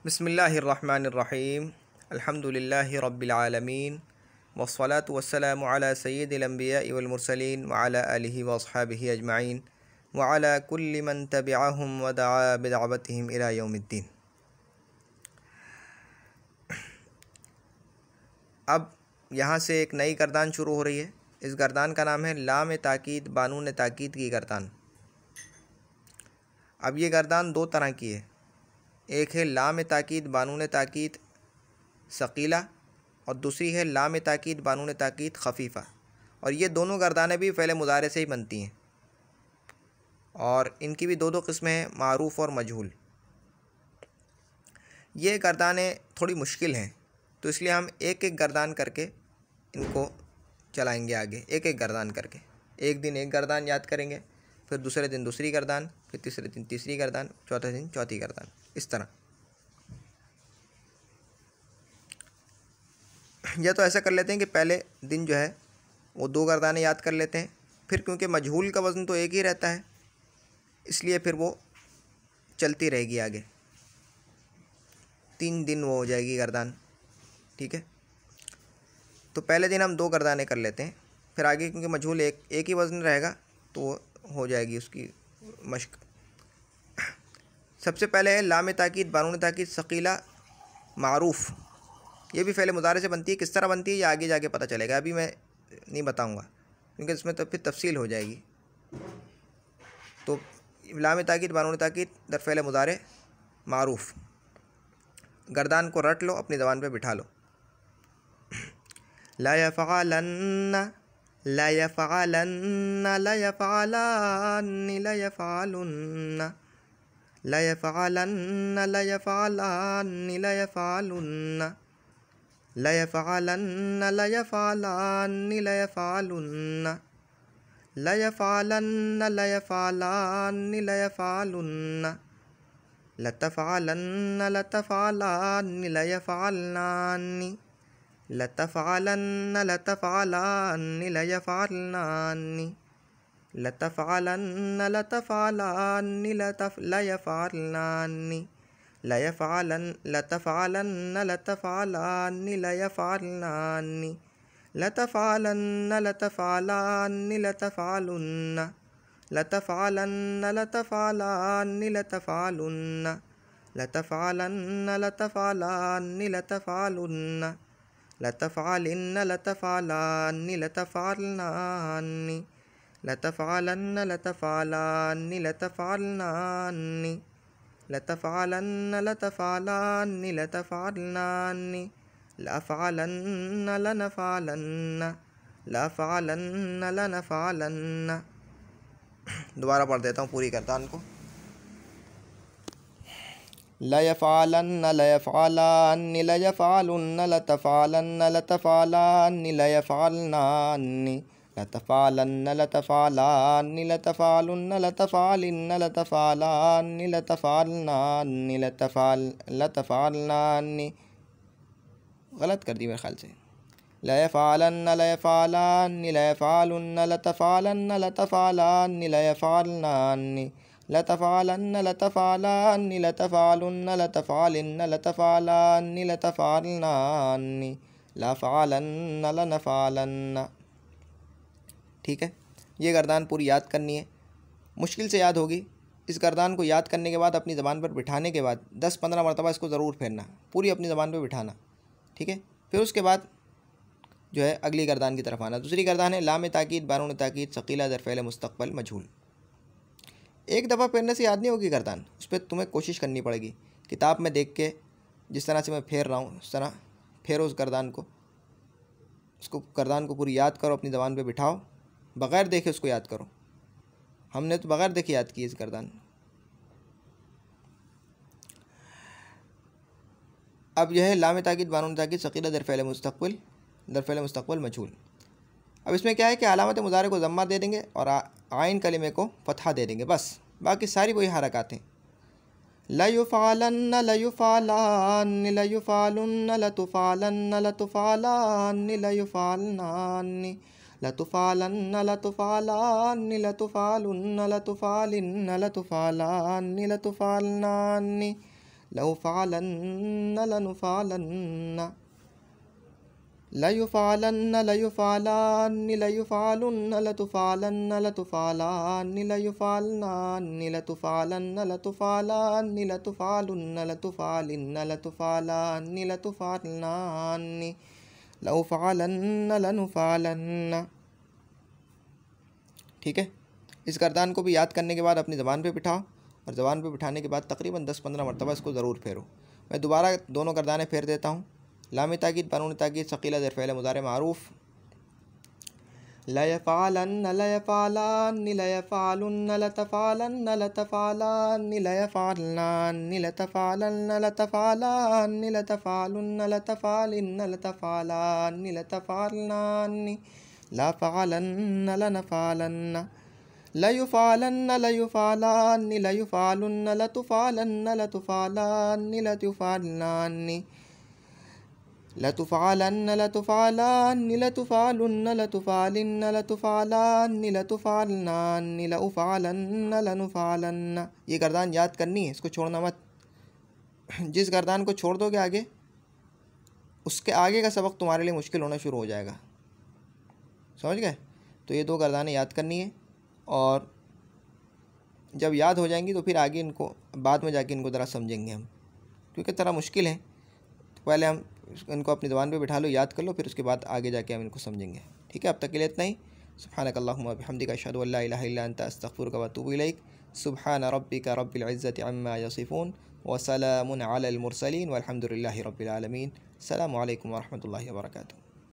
बिस्मिल्लाहिर्रहमानिर्रहीम अल्हम्दुलिल्लाहि रब्बिल आलमीन वस्सलातु वस्सलामु अला सय्यिदिल अंबिया'i वल मुरसलीन व अला आलिहि व अस्हाबिहि अजमाइन व अला कुल्लि मन तबिअहुम व दआ बिदअवतिहिम इला यौमिद्दीन। अब यहाँ से एक नई गर्दान शुरू हो रही है। इस गर्दान का नाम है लाम ताकीद बानून ताकीद की गर्दान। अब ये गर्दान दो तरह की है, एक है लाम ताकीद बानून ताकीद सकीला और दूसरी है लाम ताकीद बानून ताकीद खफीफ़ा। और ये दोनों गर्दानें भी फ़ेल मुज़ारे से ही बनती हैं और इनकी भी दो किस्में हैं, मारूफ़ और मजहूल। ये गर्दानें थोड़ी मुश्किल हैं, तो इसलिए हम एक एक गर्दान करके इनको चलाएंगे आगे, एक एक गर्दान करके। एक दिन एक गर्दान याद करेंगे, फिर दूसरे दिन दूसरी गर्दान, फिर तीसरे दिन तीसरी गर्दान, चौथे दिन चौथी गर्दान, इस तरह। या तो ऐसा कर लेते हैं कि पहले दिन जो है वो दो गर्दानें याद कर लेते हैं, फिर क्योंकि मजहूल का वज़न तो एक ही रहता है इसलिए फिर वो चलती रहेगी आगे, 3 दिन वो हो जाएगी गर्दान। ठीक है, तो पहले दिन हम दो गर्दानें कर लेते हैं, फिर आगे क्योंकि मजहूल एक ही वज़न रहेगा तो हो जाएगी उसकी मश्क। सबसे पहले है लाम ताकीद बानून ताकीद सकीला मारूफ़। ये भी फ़ेल मुज़ारे से बनती है। किस तरह बनती है ये आगे जाके पता चलेगा, अभी मैं नहीं बताऊंगा क्योंकि इसमें तो फिर तफसील हो जाएगी। तो लाम ताकीद बानून ताकीद दर फ़ेल मुज़ारे मारूफ़। गर्दान को रट लो, अपनी ज़बान पे बिठा लो। ला यफ़अलन्ना ला यफ़अलन्ना ला यफ़अलानि ला यफ़अलुन्ना ला यफ़अलन्ना ला यफ़अलानि ला यफ़अलुन्ना ला यफ़अलन्ना ला यफ़अलानि ला यफ़अलुन्ना ला यफ़अलन्ना ला यफ़अलानि ला यफ़अलुन्ना लतफ़अलन्ना लतफ़अलानि ला यफ़अलनानि लतफ़अलन्ना लतफ़अलानि ला यफ़अलनानि लतफ़अलन्ना लतफ़अलानि ला यफ़अलनानि ला यफ़अलन्ना लतफ़अलन्ना लतफ़अलानि ला यफ़अलनानि लतफ़अलन्ना लतफ़अलानि लतफ़अलुन्ना लतफ़अलन्ना लतफ़अलानि लतफ़अलुन्ना लतफ़अलन्ना लतफ़अलानि लतफ़अलुन्ना लतफ़अलिन्ना लतफ़अलानि लतफ़अलनानि लतफ़अलन्ना लतफ़अलानि लतफ़अलनानि लतफ़अलन्ना लतफ़अलानि लतफ़अलनानि लअफ़अलन्ना लनफ़अलन्ना लअफ़अलन्ना लनफ़अलन्ना। दोबारा पढ़ देता हूँ पूरी गर्दान को। ला यफ़अलन्ना ला यफ़अलानि ला यफ़अलुन्ना लतफ़अलन्ना लतफ़अलानि ला यफ़अलनानि लतफ़अलन्ना लतफ़अलानि लतफ़अलुन्ना लतफ़अलिन्ना लतफ़अलानि लतफ़अलनानि लतफ़अलनानि। गलत कर दी मेरे ख्याल से। ला यफ़अलन्ना ला यफ़अलानि ला यफ़अलुन्ना लतफ़अलन्ना लतफ़अलानि ला यफ़अलनानि लतफ़अलन्ना लतफ़अलानि लतफ़अलुन्ना लतफ़अलिन्ना लतफ़अलानि लतफ़अलनानि लफ़अलन्ना लनफ़अलन्ना। ठीक है, ये गर्दान पूरी याद करनी है, मुश्किल से याद होगी। इस गर्दान को याद करने के बाद अपनी ज़बान पर बिठाने के बाद 10-15 मरतबा इसको ज़रूर फेरना, पूरी अपनी ज़बान पर बिठाना। ठीक है, फिर उसके बाद जो है अगली गर्दान की तरफ आना। दूसरी गर्दान है लाम ताकीद बानून ताकीद सकीला दर फ़ेल मुस्तक़बल मजहूल। एक दफ़ा फेरने से याद नहीं होगी गर्दान, उस पर तुम्हें कोशिश करनी पड़ेगी। किताब में देख के जिस तरह से मैं फेर रहा हूँ उस तरह फेरो उस गर्दान को, उसको गर्दान को पूरी याद करो, अपनी ज़बान पे बिठाओ, बग़ैर देखे उसको याद करो। हमने तो बग़ैर देखे याद की इस गर्दान। अब यह है लाम ताकीद बानून ताकीद सकीला दर फ़ेल मुस्तक़बल मजहूल। अब इसमें क्या है कि अलामत मुज़ारे को ज़म्मा दे देंगे और आइन कलिमे को फ़तहा दे देंगे, बस बाकी सारी वही हरकत हैं। ला युफ़अलन्ना ला युफ़अलानि ला युफ़अलुन्ना लतुफ़अलन्ना लतुफ़अलानि ला युफ़अलनानि लतुफ़अलन्ना लतुफ़अलानि लतुफ़अलुन्ना लतुफ़अलिन्ना लतुफ़अलानि लतुफ़अलनानि लयुफ़अलन्न लनुफ़अलन्न लयुफ़अलन्न लयुफ़अलान्नि लयुफ़अलुन्न लतुफ़अलन्न लतुफ़अलान्नि लयुफ़अलनान्नि लतुफ़अलन्न लतुफ़अलान्नि लतुफ़अलुन्न लतुफ़अलिन्न लतुफ़अलान्नि लतुफ़अलनान्नि लयुफ़अलन्न लनुफ़अलन्न। ठीक है, इस गर्दान को भी याद करने के बाद अपनी ज़बान पे बिठाओ और ज़बान पे बिठाने के बाद तकरीबन 10-15 मरतबा इसको ज़रूर फेरो। मैं दोबारा दोनों गर्दानें फेर देता हूँ। लाम ताकीद बनून ताकीद सकीला ज़ेर फ़ेल मुज़ारे मारूफ़। लयफ़अलन्न लयफ़अलान्नि लयफ़अलुन्न लतफ़अलन्न लतफ़अलान्नि लयफ़अलनान्नि लतफ़अलन्न लतफ़अलान्नि लतफ़अलुन्न लतफ़अलिन्न लतफ़अलान्नि लतफ़अलनान्नि लफ़अलन्न लनफ़अलन्न लयुफ़अलन्न लयुफ़अलान्नि लयुफ़अलुन्न लतुफ़अलन्न लतुफ़अलान्नि लतुफ़अलनान्नि लतुफ़अलन्न लतुफ़अलान्नि लतुफ़अलुन्न लतुफ़अलिन्न लतुफ़अलान्नि लतुफ़अलनान्नि लउफ़अलन्न लनुफ़अलन्न। ये गर्दान याद करनी है, इसको छोड़ना मत। जिस गर्दान को छोड़ दोगे आगे, उसके आगे का सबक तुम्हारे लिए मुश्किल होना शुरू हो जाएगा। समझ गए? तो ये 2 गर्दानें याद करनी है और जब याद हो जाएंगी तो फिर आगे इनको बाद में जाके इनको ज़रा समझेंगे हम, क्योंकि थोड़ा मुश्किल है। तो पहले हम इनको अपनी ज़बान पे बिठा लो, याद कर लो, फिर उसके बाद आगे जाके हम इनको समझेंगे। ठीक है, अब तक के लिए इतना ही। सुब्हानकल्लाहुम्मा बिहम्दिका अशहदु अल्ला इलाहा इल्ला अंता अस्तगफिरुका व अतूबु इलैक। सुब्हान रब्बिका रब्बिल इज़्ज़ति अम्मा यसिफून व सलामुन अलल मुरसलीन वल्हम्दुलिल्लाहि रब्बिल आलमीन। अस्सलामु अलैकुम व रहमतुल्लाहि व बरकातुहू।